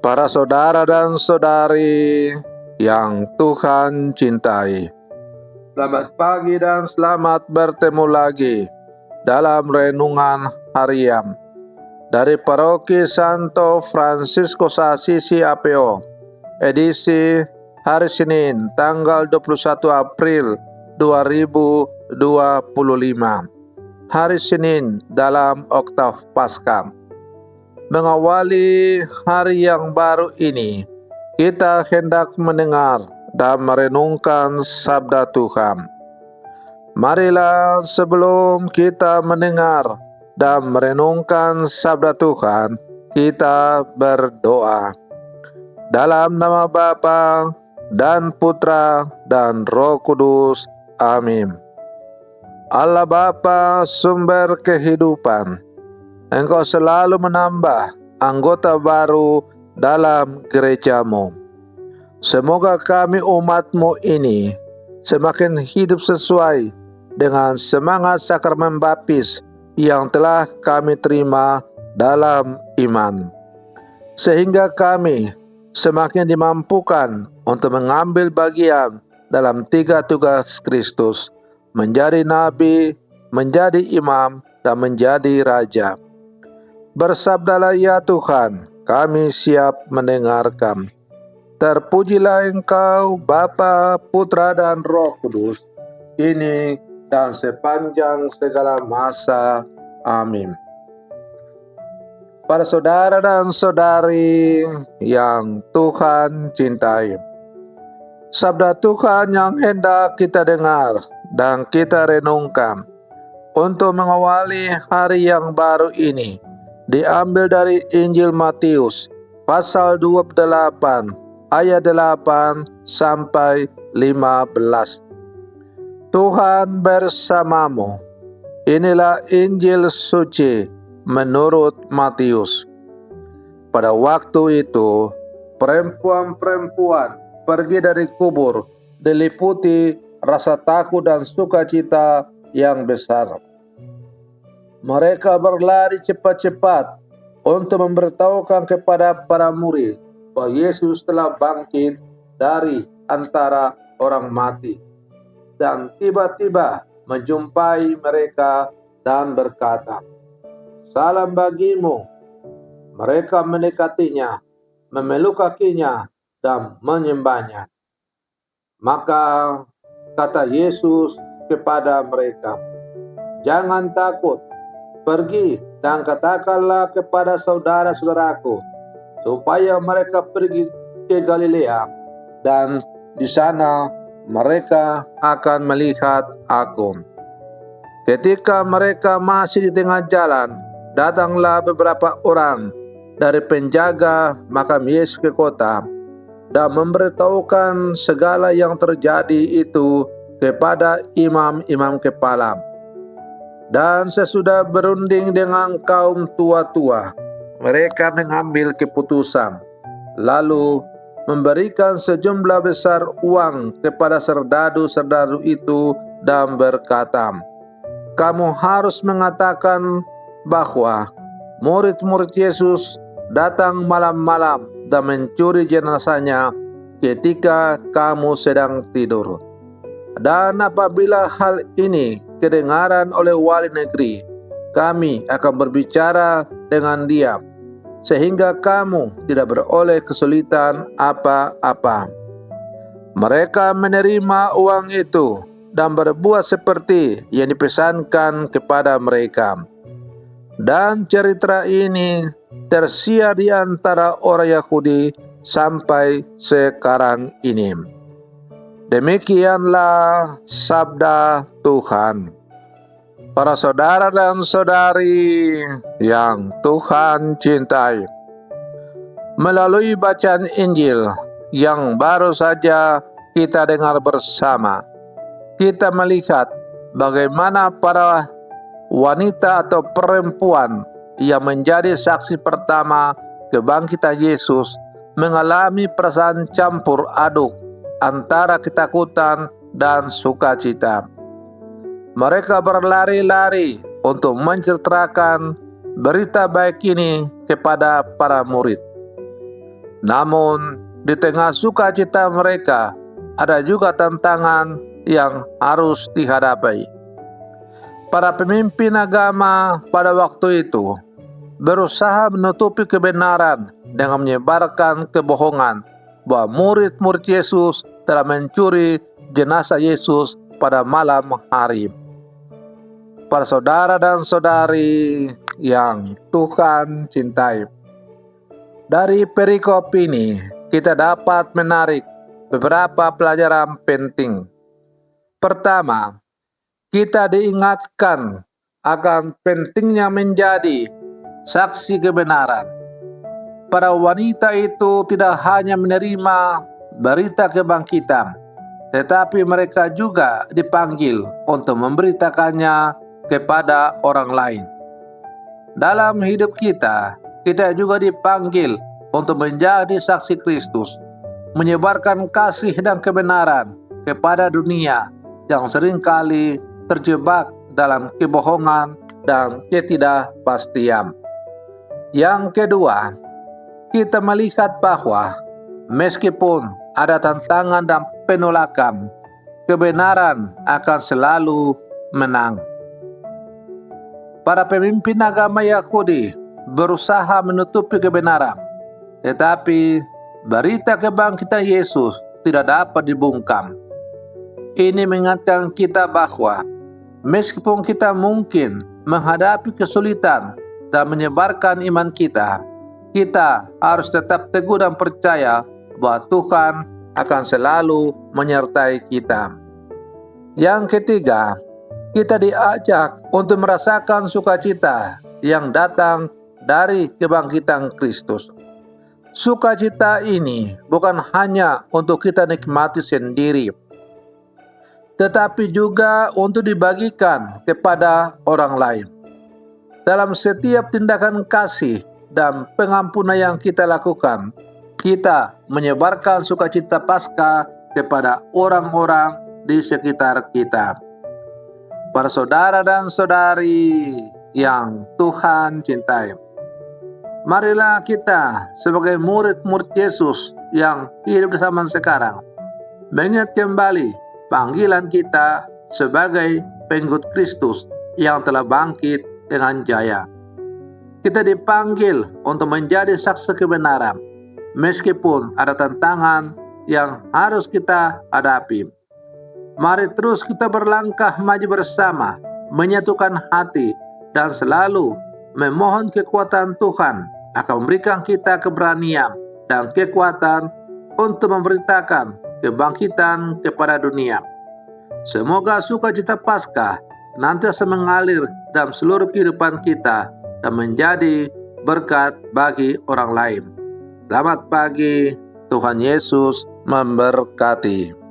Para saudara dan saudari yang Tuhan cintai, selamat pagi dan selamat bertemu lagi dalam renungan harian dari Paroki Santo Fransiskus Assisi APO, edisi hari Senin tanggal 21 April 2025, hari Senin dalam Oktav Paskah. Mengawali hari yang baru ini, kita hendak mendengar dan merenungkan sabda Tuhan. Marilah sebelum kita mendengar dan merenungkan sabda Tuhan, kita berdoa. Dalam nama Bapa dan Putra dan Roh Kudus. Amin. Allah Bapa, sumber kehidupan, Engkau selalu menambah anggota baru dalam gereja-Mu. Semoga kami umat-Mu ini semakin hidup sesuai dengan semangat sakramen baptis yang telah kami terima dalam iman, sehingga kami semakin dimampukan untuk mengambil bagian dalam 3 tugas Kristus, menjadi nabi, menjadi imam, dan menjadi raja. Bersabdalah ya Tuhan, kami siap mendengarkan. Terpujilah Engkau, Bapa, Putra, dan Roh Kudus, kini dan sepanjang segala masa. Amin. Para saudara dan saudari yang Tuhan cintai, sabda Tuhan yang hendak kita dengar dan kita renungkan untuk mengawali hari yang baru ini diambil dari Injil Matius pasal 28 ayat 8 sampai 15. Tuhan bersamamu. Inilah Injil suci menurut Matius. Pada waktu itu, perempuan-perempuan pergi dari kubur diliputi rasa takut dan sukacita yang besar. Mereka berlari cepat-cepat untuk memberitahukan kepada para murid bahwa Yesus telah bangkit dari antara orang mati, dan tiba-tiba menjumpai mereka dan berkata, "Salam bagimu." Mereka mendekatinya, memeluk kakinya, dan menyembahnya. Maka kata Yesus kepada mereka, "Jangan takut. Pergi dan katakanlah kepada saudara-saudaraku supaya mereka pergi ke Galilea, dan di sana mereka akan melihat Aku." Ketika mereka masih di tengah jalan, datanglah beberapa orang dari penjaga makam Yesus ke kota dan memberitahukan segala yang terjadi itu kepada imam-imam kepala. Dan sesudah berunding dengan kaum tua-tua, mereka mengambil keputusan, lalu memberikan sejumlah besar uang kepada serdadu-serdadu itu dan berkata, "Kamu harus mengatakan bahwa murid-murid Yesus datang malam-malam dan mencuri jenazahnya ketika kamu sedang tidur. Dan apabila hal ini kedengaran oleh wali negeri, kami akan berbicara dengan diam, sehingga kamu tidak beroleh kesulitan apa-apa." Mereka menerima uang itu dan berbuat seperti yang dipesankan kepada mereka. Dan cerita ini tersiar di antara orang Yahudi sampai sekarang ini. Demikianlah sabda Tuhan. Para saudara dan saudari yang Tuhan cintai, melalui bacaan Injil yang baru saja kita dengar bersama, kita melihat bagaimana para wanita atau perempuan yang menjadi saksi pertama kebangkitan Yesus mengalami perasaan campur aduk antara ketakutan dan sukacita. Mereka berlari-lari untuk menceritakan berita baik ini kepada para murid. Namun, di tengah sukacita mereka, ada juga tantangan yang harus dihadapi. Para pemimpin agama pada waktu itu berusaha menutupi kebenaran dengan menyebarkan kebohongan bahwa murid-murid Yesus telah mencuri jenazah Yesus pada malam hari. Para saudara dan saudari yang Tuhan cintai, dari perikop ini kita dapat menarik beberapa pelajaran penting. Pertama, kita diingatkan akan pentingnya menjadi saksi kebenaran. Para wanita itu tidak hanya menerima berita kebangkitan, tetapi mereka juga dipanggil untuk memberitakannya kepada orang lain. Dalam hidup kita juga dipanggil untuk menjadi saksi Kristus, menyebarkan kasih dan kebenaran kepada dunia yang seringkali terjebak dalam kebohongan dan ketidakpastian. Yang kedua, kita melihat bahwa meskipun ada tantangan dan penolakan, kebenaran akan selalu menang. Para pemimpin agama Yahudi berusaha menutupi kebenaran, tetapi berita kebangkitan Yesus tidak dapat dibungkam. Ini mengingatkan kita bahwa meskipun kita mungkin menghadapi kesulitan dan menyebarkan iman kita harus tetap teguh dan percaya bahwa Tuhan akan selalu menyertai kita. Yang ketiga, kita diajak untuk merasakan sukacita yang datang dari kebangkitan Kristus. Sukacita ini bukan hanya untuk kita nikmati sendiri, tetapi juga untuk dibagikan kepada orang lain. Dalam setiap tindakan kasih dan pengampunan yang kita lakukan, kita menyebarkan sukacita Paskah kepada orang-orang di sekitar kita. Para saudara dan saudari yang Tuhan cintai, marilah kita sebagai murid-murid Yesus yang hidup di zaman sekarang mengingat kembali panggilan kita sebagai pengikut Kristus yang telah bangkit dengan jaya. Kita dipanggil untuk menjadi saksi kebenaran, meskipun ada tantangan yang harus kita hadapi. Mari terus kita berlangkah maju bersama, menyatukan hati, dan selalu memohon kekuatan Tuhan akan memberikan kita keberanian dan kekuatan untuk memberitakan kebangkitan kepada dunia. Semoga sukacita Paskah nantiasa mengalir dalam seluruh kehidupan kita dan menjadi berkat bagi orang lain. Selamat pagi, Tuhan Yesus memberkati.